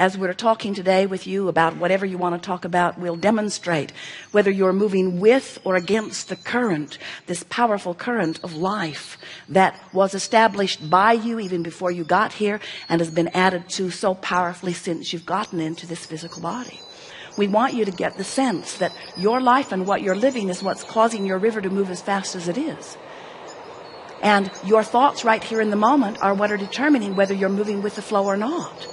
as we're talking today with you about whatever you want to talk about, we'll demonstrate whether you're moving with or against the current, this powerful current of life that was established by you even before you got here and has been added to so powerfully since you've gotten into this physical body. We want you to get the sense that your life and what you're living is what's causing your river to move as fast as it is. And your thoughts right here in the moment are what are determining whether you're moving with the flow or not.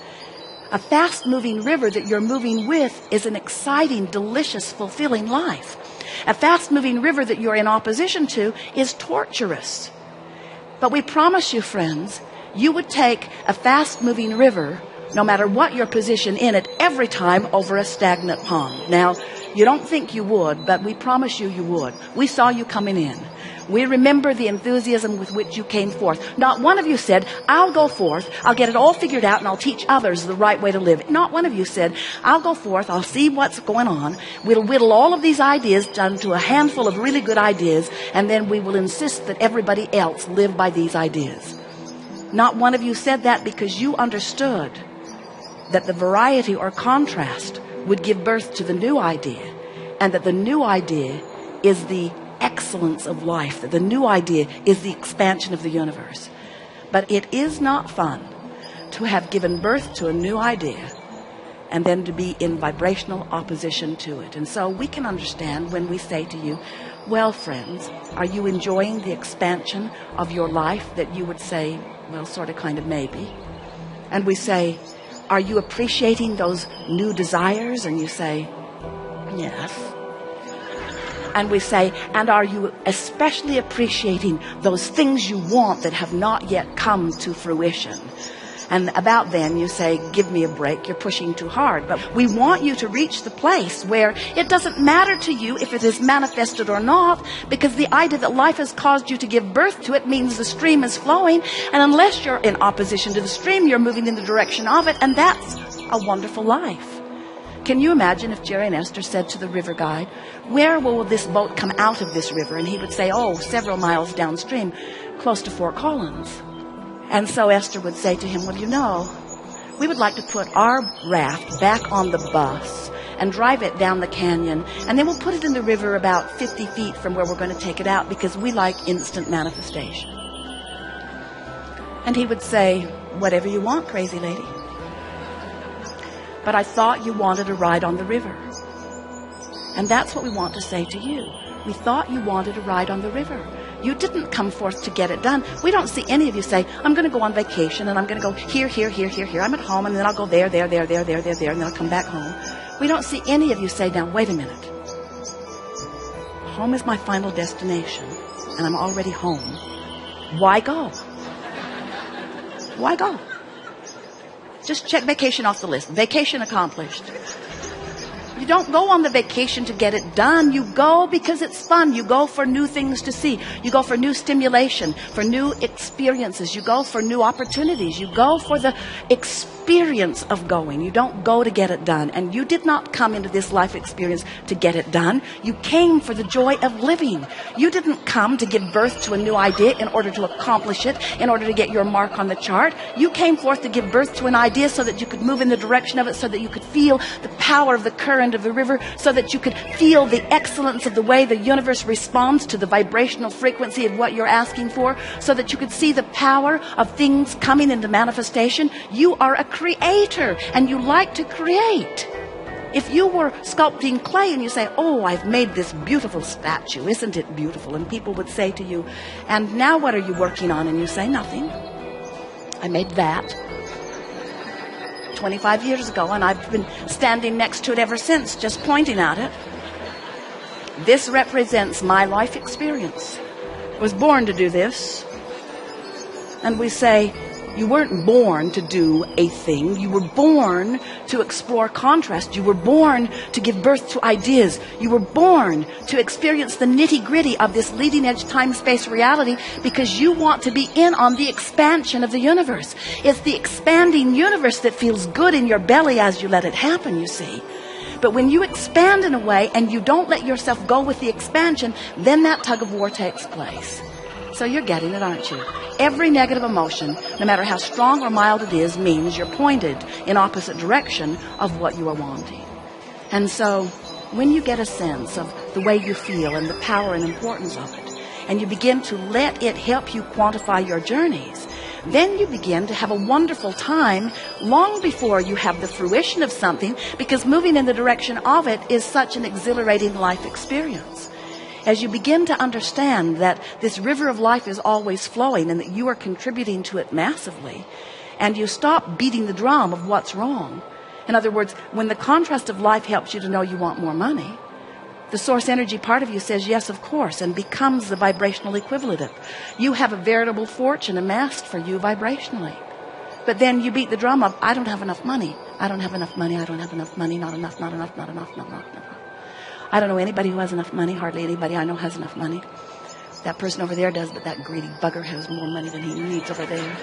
A fast-moving river that you're moving with is an exciting, delicious, fulfilling life. A fast-moving river that you're in opposition to is torturous. But we promise you, friends, you would take a fast-moving river, no matter what your position in it, every time over a stagnant pond. Now, you don't think you would, but we promise you you would. We saw you coming in. We remember the enthusiasm with which you came forth. Not one of you said, I'll go forth, I'll get it all figured out, and I'll teach others the right way to live. Not one of you said, I'll go forth, I'll see what's going on, we'll whittle all of these ideas down to a handful of really good ideas, and then we will insist that everybody else live by these ideas. Not one of you said that because you understood that the variety or contrast would give birth to the new idea, and that the new idea is the excellence of life, that the new idea is the expansion of the universe. But it is not fun to have given birth to a new idea and then to be in vibrational opposition to it. And so we can understand when we say to you, well, friends, are you enjoying the expansion of your life? That you would say, well, sort of, kind of, maybe. And we say, are you appreciating those new desires? And you say, yes. And we say, and are you especially appreciating those things you want that have not yet come to fruition? And about then you say, give me a break, you're pushing too hard. But we want you to reach the place where it doesn't matter to you if it is manifested or not, because the idea that life has caused you to give birth to it means the stream is flowing, and unless you're in opposition to the stream, you're moving in the direction of it, and that's a wonderful life. Can you imagine if Jerry and Esther said to the river guide, where will this boat come out of this river? And he would say, oh, several miles downstream, close to Fort Collins. And so Esther would say to him, well, you know, we would like to put our raft back on the bus and drive it down the canyon, and then we'll put it in the river about 50 feet from where we're going to take it out, because we like instant manifestation. And he would say, whatever you want, crazy lady. But I thought you wanted a ride on the river. And that's what we want to say to you. We thought you wanted a ride on the river. You didn't come forth to get it done. We don't see any of you say, I'm going to go on vacation, and I'm going to go here, here, here, here, here. I'm at home, and then I'll go there, there, there, there, there, there, there, and then I'll come back home. We don't see any of you say, now, wait a minute. Home is my final destination, and I'm already home. Why go? Why go? Just check vacation off the list. Vacation accomplished. You don't go on the vacation to get it done. You go because it's fun. You go for new things to see. You go for new stimulation, for new experiences. You go for new opportunities. You go for the experience of going. You don't go to get it done. And you did not come into this life experience to get it done. You came for the joy of living. You didn't come to give birth to a new idea in order to accomplish it, in order to get your mark on the chart. You came forth to give birth to an idea so that you could move in the direction of it, so that you could feel the power of the current of the river, so that you could feel the excellence of the way the universe responds to the vibrational frequency of what you're asking for, so that you could see the power of things coming into manifestation. You are a creator, and you like to create. If you were sculpting clay and you say, oh, I've made this beautiful statue, isn't it beautiful? And people would say to you, and now what are you working on? And you say, nothing. I made that 25 years ago, and I've been standing next to it ever since, just pointing at it. This represents my life experience. I was born to do this. And we say, you weren't born to do a thing. You were born to explore contrast. You were born to give birth to ideas. You were born to experience the nitty-gritty of this leading-edge time-space reality, because you want to be in on the expansion of the universe. It's the expanding universe that feels good in your belly as you let it happen, you see. But when you expand in a way and you don't let yourself go with the expansion, then that tug of war takes place. So you're getting it, aren't you? Every negative emotion, no matter how strong or mild it is, means you're pointed in opposite direction of what you are wanting. And so when you get a sense of the way you feel and the power and importance of it, and you begin to let it help you quantify your journeys, then you begin to have a wonderful time long before you have the fruition of something, because moving in the direction of it is such an exhilarating life experience. As you begin to understand that this river of life is always flowing and that you are contributing to it massively, and you stop beating the drum of what's wrong. In other words, when the contrast of life helps you to know you want more money, the source energy part of you says yes, of course, and becomes the vibrational equivalent of it. You have a veritable fortune amassed for you vibrationally. But then you beat the drum of, I don't have enough money. I don't have enough money. I don't have enough money. Not enough, not enough, not enough, not enough, not enough. I don't know anybody who has enough money. Hardly anybody I know has enough money. That person over there does, but that greedy bugger has more money than he needs over there.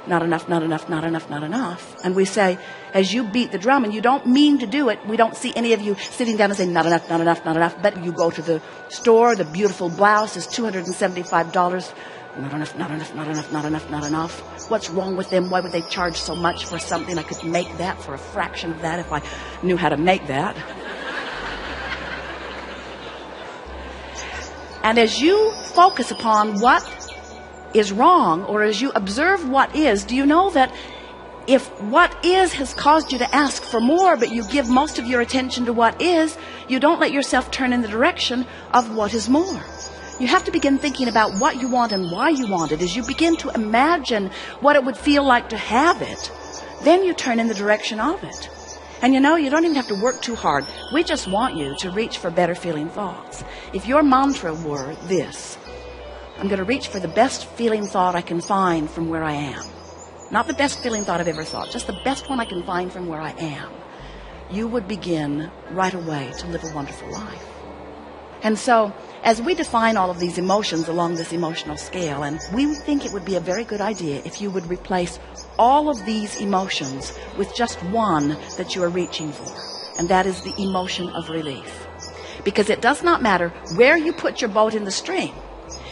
Not enough, not enough, not enough, not enough. And we say, as you beat the drum, and you don't mean to do it, we don't see any of you sitting down and saying, not enough, not enough, not enough. But you go to the store, the beautiful blouse is $275. Not enough, not enough, not enough, not enough, not enough. What's wrong with them? Why would they charge so much for something? I could make that for a fraction of that if I knew how to make that. And as you focus upon what is wrong, or as you observe what is, do you know that if what is has caused you to ask for more, but you give most of your attention to what is, you don't let yourself turn in the direction of what is more. You have to begin thinking about what you want and why you want it. As you begin to imagine what it would feel like to have it, then you turn in the direction of it. And you know, you don't even have to work too hard. We just want you to reach for better feeling thoughts. If your mantra were this, I'm going to reach for the best feeling thought I can find from where I am. Not the best feeling thought I've ever thought, just the best one I can find from where I am. You would begin right away to live a wonderful life. And so, as we define all of these emotions along this emotional scale, and we think it would be a very good idea if you would replace all of these emotions with just one that you are reaching for, and that is the emotion of relief. Because it does not matter where you put your boat in the stream.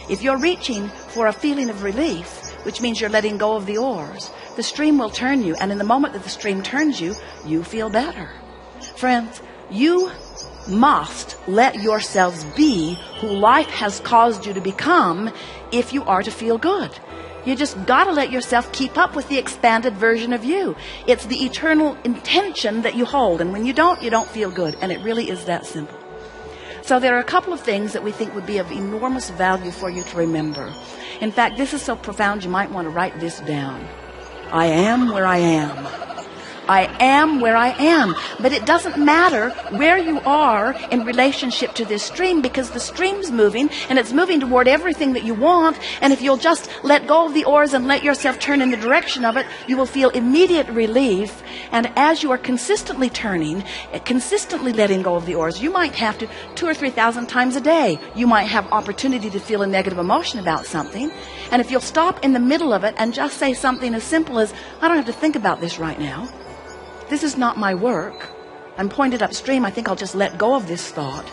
If you're reaching for a feeling of relief, which means you're letting go of the oars, the stream will turn you, and in the moment that the stream turns you, you feel better. Friends, you must let yourselves be who life has caused you to become if you are to feel good. You just gotta let yourself keep up with the expanded version of you. It's the eternal intention that you hold, and when you don't feel good, and it really is that simple. So there are a couple of things that we think would be of enormous value for you to remember. In fact, this is so profound you might want to write this down. I am where I am. I am where I am. But it doesn't matter where you are in relationship to this stream, because the stream's moving, and it's moving toward everything that you want. And if you'll just let go of the oars and let yourself turn in the direction of it, you will feel immediate relief. And as you are consistently turning, consistently letting go of the oars, you might have to 2,000 or 3,000 times a day. You might have opportunity to feel a negative emotion about something. And if you'll stop in the middle of it and just say something as simple as, I don't have to think about this right now. This is not my work. I'm pointed upstream. I think I'll just let go of this thought.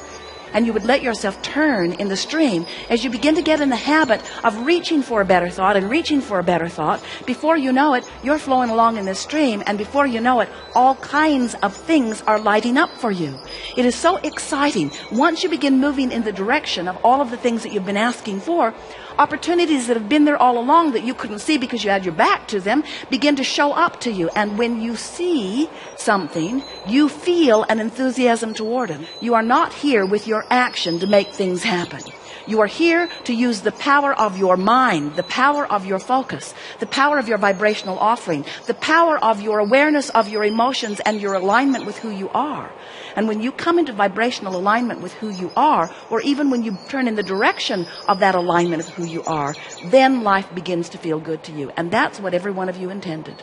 And you would let yourself turn in the stream as you begin to get in the habit of reaching for a better thought and reaching for a better thought. Before you know it, you're flowing along in this stream, and before you know it, all kinds of things are lighting up for you. It is so exciting. Once you begin moving in the direction of all of the things that you've been asking for, opportunities that have been there all along that you couldn't see because you had your back to them begin to show up to you. And when you see something, you feel an enthusiasm toward it. You are not here with your action to make things happen. You are here to use the power of your mind, the power of your focus, the power of your vibrational offering, the power of your awareness of your emotions and your alignment with who you are. And when you come into vibrational alignment with who you are, or even when you turn in the direction of that alignment of who you are, then life begins to feel good to you. And that's what every one of you intended.